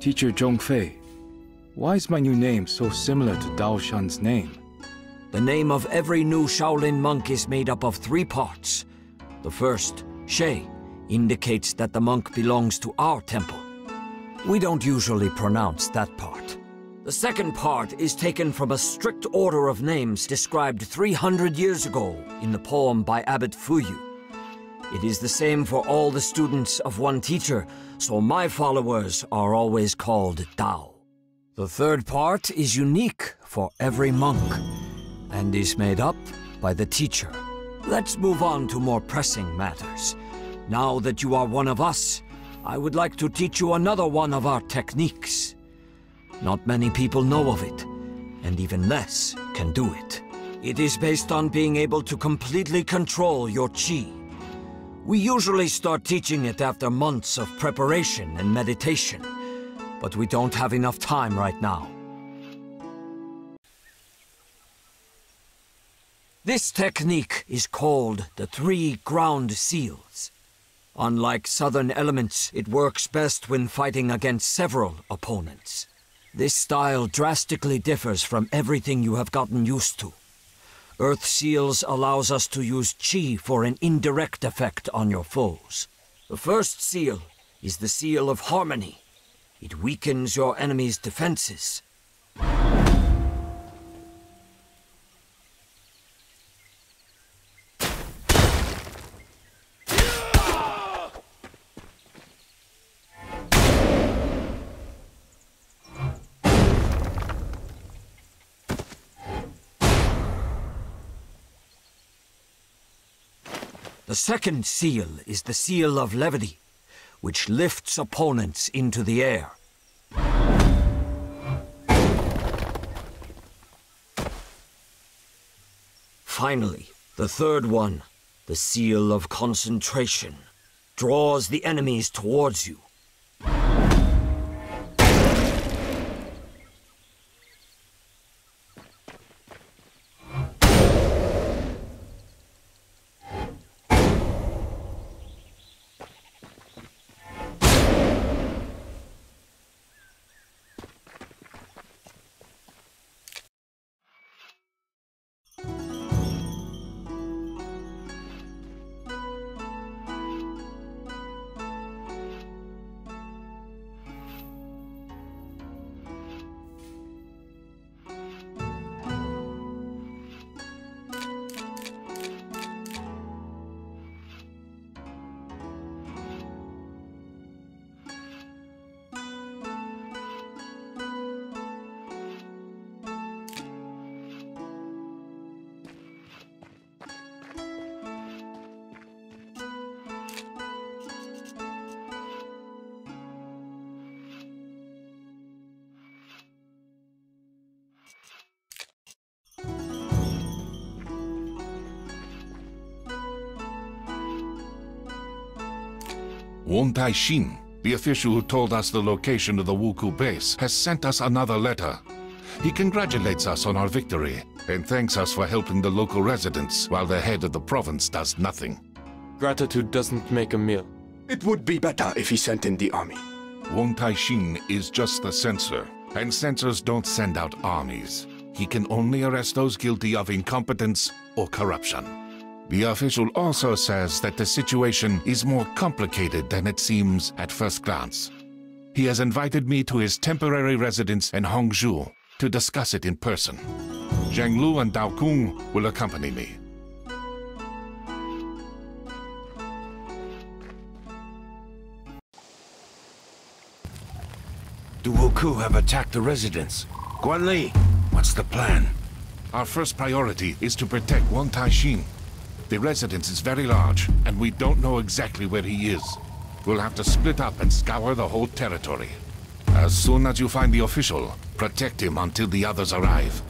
Teacher Zhongfei, why is my new name so similar to Dao Shan's name? The name of every new Shaolin monk is made up of 3 parts. The first, Shay, indicates that the monk belongs to our temple. We don't usually pronounce that part. The second part is taken from a strict order of names described 300 years ago in the poem by Abbot Fuyu. It is the same for all the students of one teacher, so my followers are always called Dao. The third part is unique for every monk, and is made up by the teacher. Let's move on to more pressing matters. Now that you are one of us, I would like to teach you another one of our techniques. Not many people know of it, and even less can do it. It is based on being able to completely control your chi. We usually start teaching it after months of preparation and meditation, but we don't have enough time right now. This technique is called the 3 ground seals. Unlike southern elements, it works best when fighting against several opponents. This style drastically differs from everything you have gotten used to. Earth Seals allows us to use chi for an indirect effect on your foes. The first seal is the Seal of Harmony. It weakens your enemy's defenses. The second seal is the Seal of Levity, which lifts opponents into the air. Finally, the third one, the Seal of Concentration, draws the enemies towards you. Wong Tai-shin, the official who told us the location of the Wuku base, has sent us another letter. He congratulates us on our victory and thanks us for helping the local residents while the head of the province does nothing. Gratitude doesn't make a meal. It would be better if he sent in the army. Wong Tai-shin is just the censor, and censors don't send out armies. He can only arrest those guilty of incompetence or corruption. The official also says that the situation is more complicated than it seems at first glance. He has invited me to his temporary residence in Hongzhou to discuss it in person. Zhang Lu and Dao Kung will accompany me. The Wuku have attacked the residence. Guan Li, what's the plan? Our first priority is to protect Wong Tai-shin. The residence is very large, and we don't know exactly where he is. We'll have to split up and scour the whole territory. As soon as you find the official, protect him until the others arrive.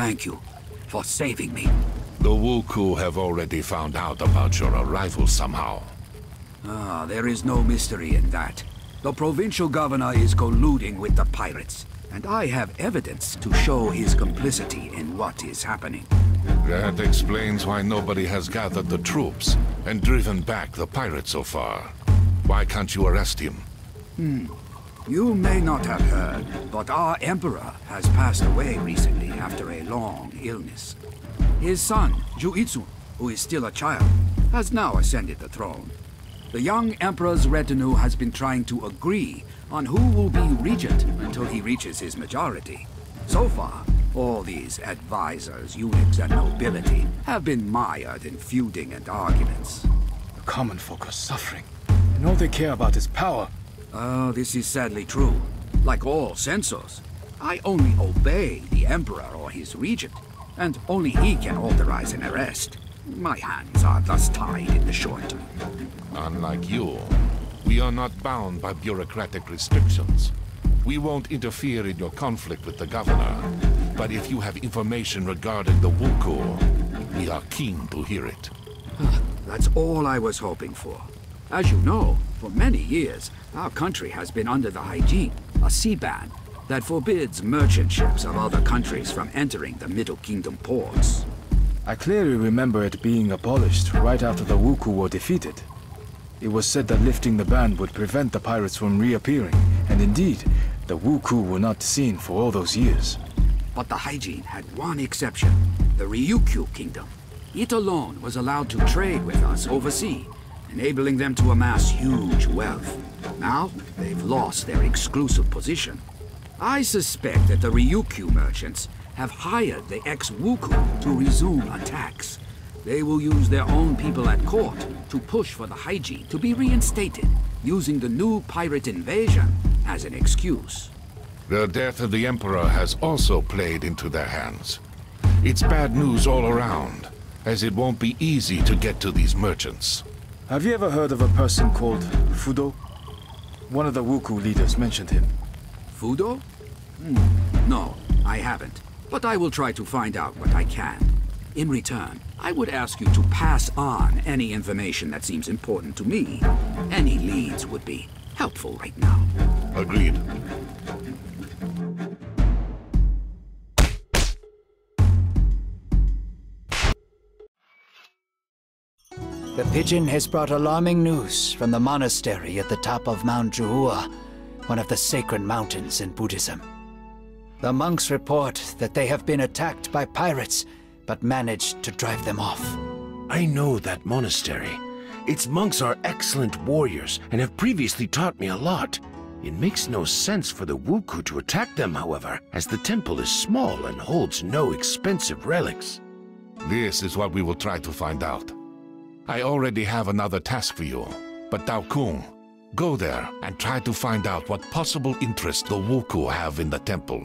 Thank you for saving me. The Wuku have already found out about your arrival somehow. Ah, there is no mystery in that. The provincial governor is colluding with the pirates, and I have evidence to show his complicity in what is happening. That explains why nobody has gathered the troops and driven back the pirates so far. Why can't you arrest him? You may not have heard, but our emperor has passed away recently after a long illness. His son, Juitsun, who is still a child, has now ascended the throne. The young emperor's retinue has been trying to agree on who will be regent until he reaches his majority. So far, all these advisors, eunuchs, and nobility have been mired in feuding and arguments. The common folk are suffering, and all they care about is power. This is sadly true. Like all censors, I only obey the emperor or his regent, and only he can authorize an arrest. My hands are thus tied in the short term. Unlike you, we are not bound by bureaucratic restrictions. We won't interfere in your conflict with the governor, but if you have information regarding the Wuku, we are keen to hear it. That's all I was hoping for. As you know, for many years, our country has been under the hygiene, a sea ban, that forbids merchant ships of other countries from entering the Middle Kingdom ports. I clearly remember it being abolished right after the Wuku were defeated. It was said that lifting the ban would prevent the pirates from reappearing, and indeed, the Wuku were not seen for all those years. But the hygiene had one exception, the Ryukyu Kingdom. It alone was allowed to trade with us overseas, enabling them to amass huge wealth. Now, they've lost their exclusive position. I suspect that the Ryukyu merchants have hired the ex-Wuku to resume attacks. They will use their own people at court to push for the hygiene to be reinstated, using the new pirate invasion as an excuse. The death of the Emperor has also played into their hands. It's bad news all around, as it won't be easy to get to these merchants. Have you ever heard of a person called Fudo? One of the Wuku leaders mentioned him. Fudo? No, I haven't. But I will try to find out what I can. In return, I would ask you to pass on any information that seems important to me. Any leads would be helpful right now. Agreed. The pigeon has brought alarming news from the monastery at the top of Mount Juhua, one of the sacred mountains in Buddhism. The monks report that they have been attacked by pirates, but managed to drive them off. I know that monastery. Its monks are excellent warriors and have previously taught me a lot. It makes no sense for the Wuku to attack them, however, as the temple is small and holds no expensive relics. This is what we will try to find out. I already have another task for you, but Dao Kung, go there and try to find out what possible interest the Wuku have in the temple.